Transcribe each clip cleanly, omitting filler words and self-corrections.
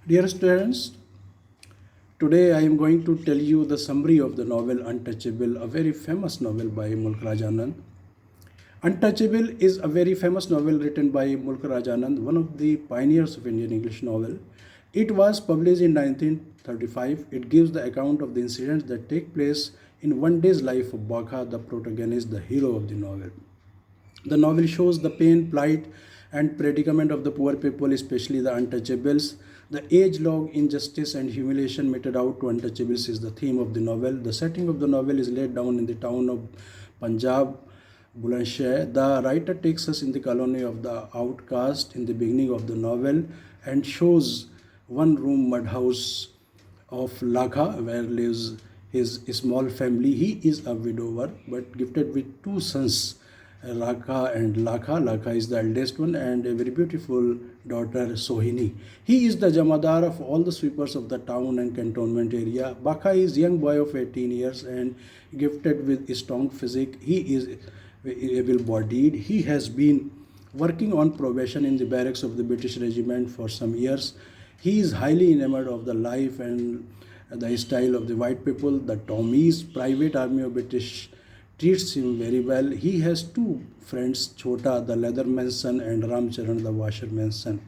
Dear students, today I am going to tell you the summary of the novel Untouchable, a very famous novel by Mulk Anand. Untouchable is a very famous novel written by Mulk Anand, one of the pioneers of Indian English novel. It was published in 1935. It gives the account of the incidents that take place in one day's life of Baka, the protagonist, the hero of the novel. The novel shows the pain, plight, and predicament of the poor people, especially the untouchables. The age-long injustice and humiliation meted out to untouchables is the theme of the novel. The setting of the novel is laid down in the town of Punjab, Bulandshahr. The writer takes us in the colony of the outcast in the beginning of the novel and shows one-room mud house of Lakha, where lives his small family. He is a widower but gifted with two sons, Raka and Lakha. Lakha is the eldest one, and a very beautiful daughter, Sohini. He is the Jamadar of all the sweepers of the town and cantonment area. Baka is young boy of 18 years and gifted with a strong physique. He is able-bodied. He has been working on probation in the barracks of the British regiment for some years. He is highly enamored of the life and the style of the white people. The Tommies, private army of British, treats him very well. He has two friends, Chota, the leatherman's son, and Ramcharan, the washerman's son.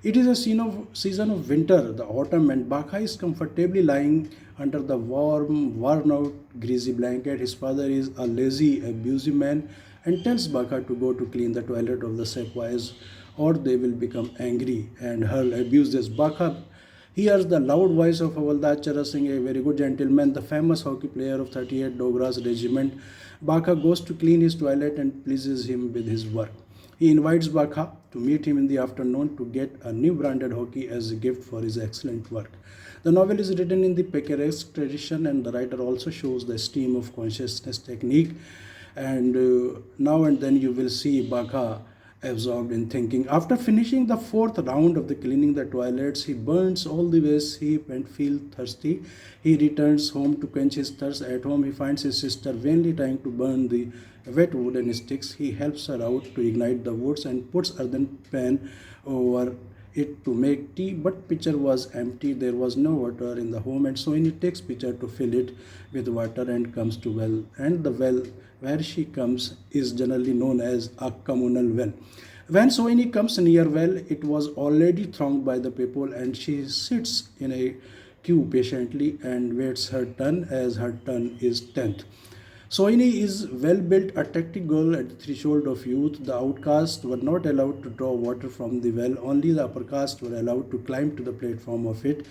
It is a season of winter, the autumn, and Baka is comfortably lying under the warm, worn-out, greasy blanket. His father is a lazy, abusive man and tells Baka to go to clean the toilet of the sepoys or they will become angry and hurl abuses. Baka hears the loud voice of Havaldar Chara Singh, a very good gentleman, the famous hockey player of 38 Dogra's regiment. Baka goes to clean his toilet and pleases him with his work. He invites Baka to meet him in the afternoon to get a new branded hockey as a gift for his excellent work. The novel is written in the picaresque tradition, and the writer also shows the stream of consciousness technique. And now and then you will see Baka absorbed in thinking. After finishing the fourth round of the cleaning the toilets, he burns all the way sheep and feels thirsty. He returns home to quench his thirst. At home, he finds his sister vainly trying to burn the wet wooden sticks. He helps her out to ignite the woods and puts earthen pan over it to make tea, but pitcher was empty. There was no water in the home, and so he takes pitcher to fill it with water and comes to well. And the well where she comes is generally known as a communal well. When Sohini comes near well, it was already thronged by the people, and she sits in a queue patiently and waits her turn, as her turn is 10th. Sohini is well-built, attractive girl at the threshold of youth. The outcasts were not allowed to draw water from the well. Only the upper caste were allowed to climb to the platform of it.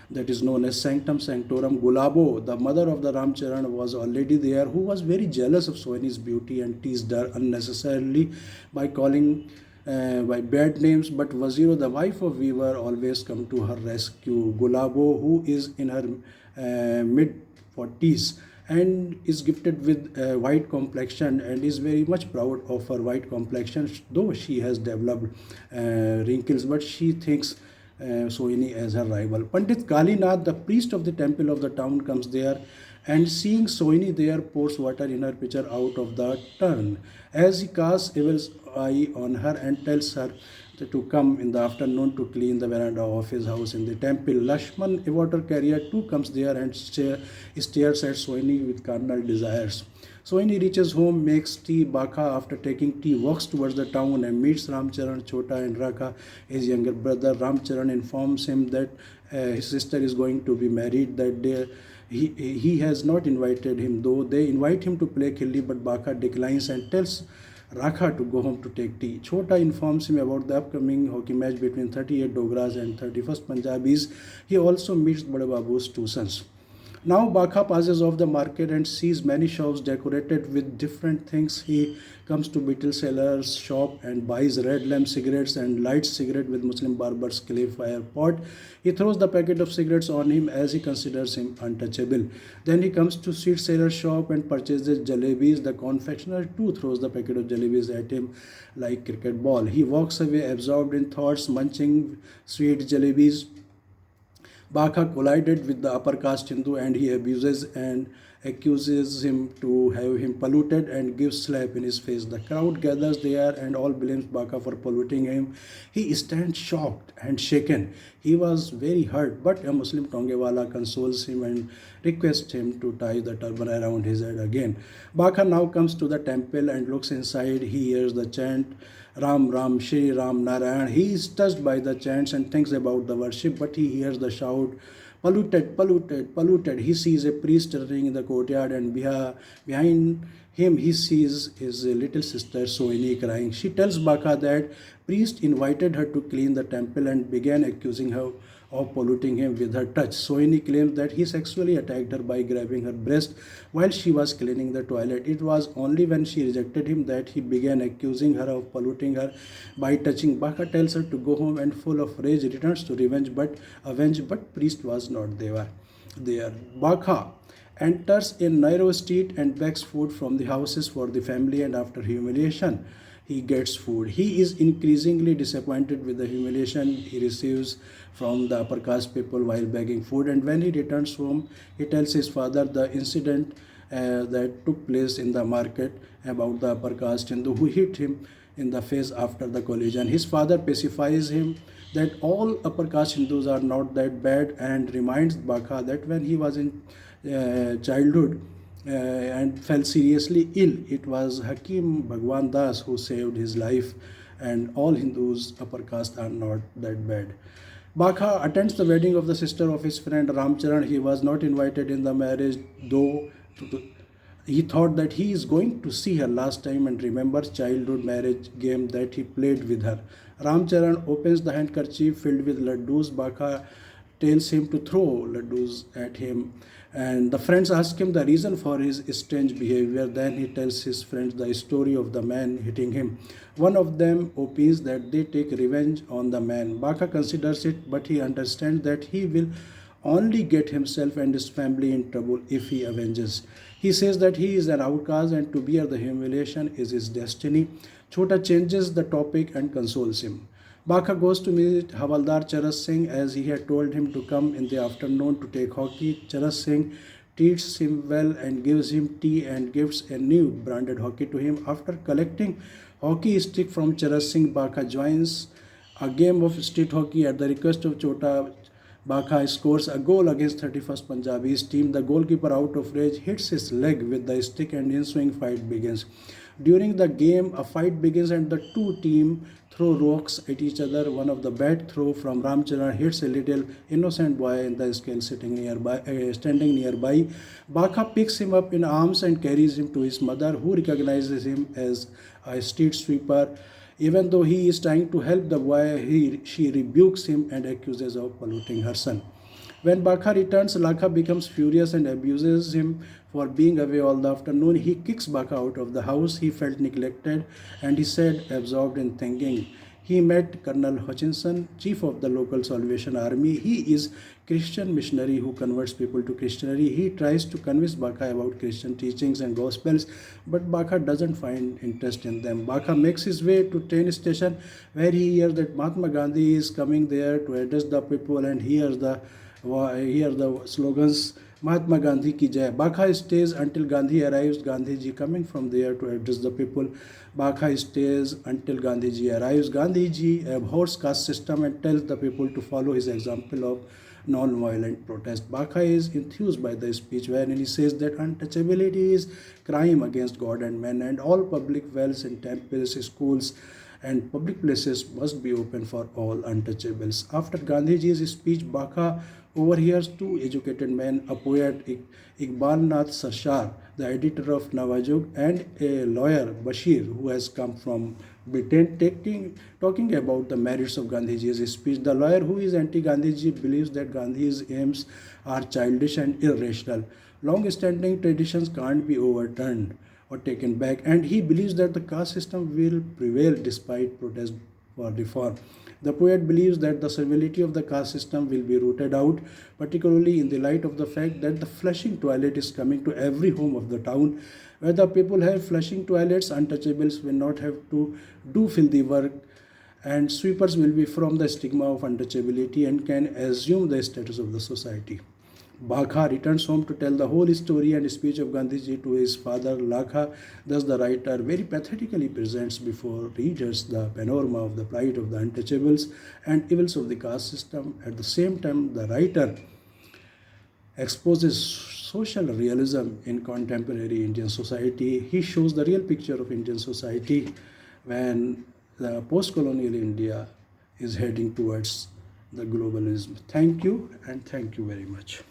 That is known as Sanctum Sanctorum. Gulabo, the mother of the Ramcharan, was already there, who was very jealous of Sohini's beauty and teased her unnecessarily by calling by bad names. But Waziro, the wife of Weaver, always come to her rescue. Gulabo, who is in her mid 40s and is gifted with a white complexion and is very much proud of her white complexion, though she has developed wrinkles, but she thinks Sohini as her rival. Pandit Kalinath, the priest of the temple of the town, comes there and seeing Sohini there pours water in her pitcher out of the turn. As he casts evil's eye on her and tells her to come in the afternoon to clean the veranda of his house in the temple. Lakshman, a water carrier, too comes there and stares at Sohini with carnal desires. Sohini reaches home, makes tea. Baka, after taking tea, walks towards the town and meets Ramcharan, Chota and Raka, his younger brother. Ramcharan informs him that his sister is going to be married that day. He has not invited him, though they invite him to play khilli, but Baka declines and tells Raka to go home to take tea. Chota informs him about the upcoming hockey match between 38 Dogras and 31st Punjabis. He also meets Bada Babu's two sons. Now Baka passes off the market and sees many shops decorated with different things. He comes to Beetle Seller's shop and buys red lamp cigarettes and lights cigarette with Muslim barber's clay fire pot. He throws the packet of cigarettes on him as he considers him untouchable. Then he comes to sweet seller's shop and purchases jalebis. The confectioner too throws the packet of jalebis at him like cricket ball. He walks away absorbed in thoughts, munching sweet jalebis. Baka collided with the upper caste Hindu and he abuses and accuses him to have him polluted and gives slap in his face. The crowd gathers there and all blames Baka for polluting him. He stands shocked and shaken. He was very hurt, but a Muslim Tongewala consoles him and requests him to tie the turban around his head again. Baka now comes to the temple and looks inside. He hears the chant Ram Ram Shri Ram Narayan. He is touched by the chants and thinks about the worship, but he hears the shout polluted, polluted, polluted. He sees a priest turning in the courtyard, and behind him he sees his little sister Sohini crying. She tells Baka that priest invited her to clean the temple and began accusing her of polluting him with her touch. Sohini claims that he sexually attacked her by grabbing her breast while she was cleaning the toilet. It was only when she rejected him that he began accusing her of polluting her by touching. Baka tells her to go home and full of rage returns to avenge, but priest was not there. Baka enters a narrow street and begs food from the houses for the family, and after humiliation he gets food. He is increasingly disappointed with the humiliation he receives from the upper caste people while begging food, and when he returns home he tells his father the incident that took place in the market about the upper caste Hindu who hit him in the face after the collision. His father pacifies him that all upper caste Hindus are not that bad and reminds Baka that when he was in childhood and fell seriously ill, it was Hakim Bhagwan Das who saved his life, and all Hindus upper caste are not that bad. Baka attends the wedding of the sister of his friend Ramcharan. He was not invited in the marriage, though he thought that he is going to see her last time and remembers childhood marriage game that he played with her. Ramcharan opens the handkerchief filled with laddus. Baka tells him to throw laddus at him, and the friends ask him the reason for his strange behavior. Then he tells his friends the story of the man hitting him. One of them opines that they take revenge on the man. Baka considers it, but he understands that he will only get himself and his family in trouble if he avenges. He says that he is an outcast and to bear the humiliation is his destiny. Chota changes the topic and consoles him. Baka goes to meet Havaldar Charas Singh as he had told him to come in the afternoon to take hockey. Charas Singh treats him well and gives him tea and gives a new branded hockey to him. After collecting hockey stick from Charas Singh, Baka joins a game of street hockey at the request of Chota. Baka scores a goal against 31st Punjabi's team. The goalkeeper, out of rage, hits his leg with the stick and ensuing fight begins. During the game, a fight begins and the two teams throw rocks at each other. One of the bat throw from Ramcharan hits a little innocent boy in the scale standing nearby. Baka picks him up in arms and carries him to his mother, who recognizes him as a street sweeper. Even though he is trying to help the boy, she rebukes him and accuses of polluting her son. When Baka returns, Lakha becomes furious and abuses him for being away all the afternoon. He kicks Baka out of the house. He felt neglected and he said, absorbed in thinking. He met Colonel Hutchinson, chief of the local Salvation Army. He is Christian missionary who converts people to Christianity. He tries to convince Baka about Christian teachings and gospels, but Baka doesn't find interest in them. Baka makes his way to train station where he hears that Mahatma Gandhi is coming there to address the people and hears the slogans Mahatma Gandhi ki jai. Baka stays until Gandhi arrives. Gandhiji coming from there to address the people. Baka stays until Gandhiji arrives. Gandhiji abhors caste system and tells the people to follow his example of non-violent protest. Baka is enthused by the speech wherein he says that untouchability is crime against God and man, and all public wells and temples, schools and public places must be open for all untouchables. After Gandhiji's speech, Baka overhears two educated men, a poet Iqbal Nath Sarshar, the editor of Nawajug, and a lawyer Bashir, who has come from Britain, talking about the merits of Gandhiji's speech. The lawyer, who is anti-Gandhiji, believes that Gandhi's aims are childish and irrational. Long-standing traditions can't be overturned or taken back, and he believes that the caste system will prevail despite protest for reform. The poet believes that the servility of the caste system will be rooted out, particularly in the light of the fact that the flushing toilet is coming to every home of the town. Where the people have flushing toilets, untouchables will not have to do filthy work and sweepers will be from the stigma of untouchability and can assume the status of the society. Bakha returns home to tell the whole story and speech of Gandhiji to his father Lakha. Thus, the writer very pathetically presents before readers the panorama of the plight of the untouchables and evils of the caste system. At the same time, the writer exposes social realism in contemporary Indian society. He shows the real picture of Indian society when the post-colonial India is heading towards the globalism. Thank you, and thank you very much.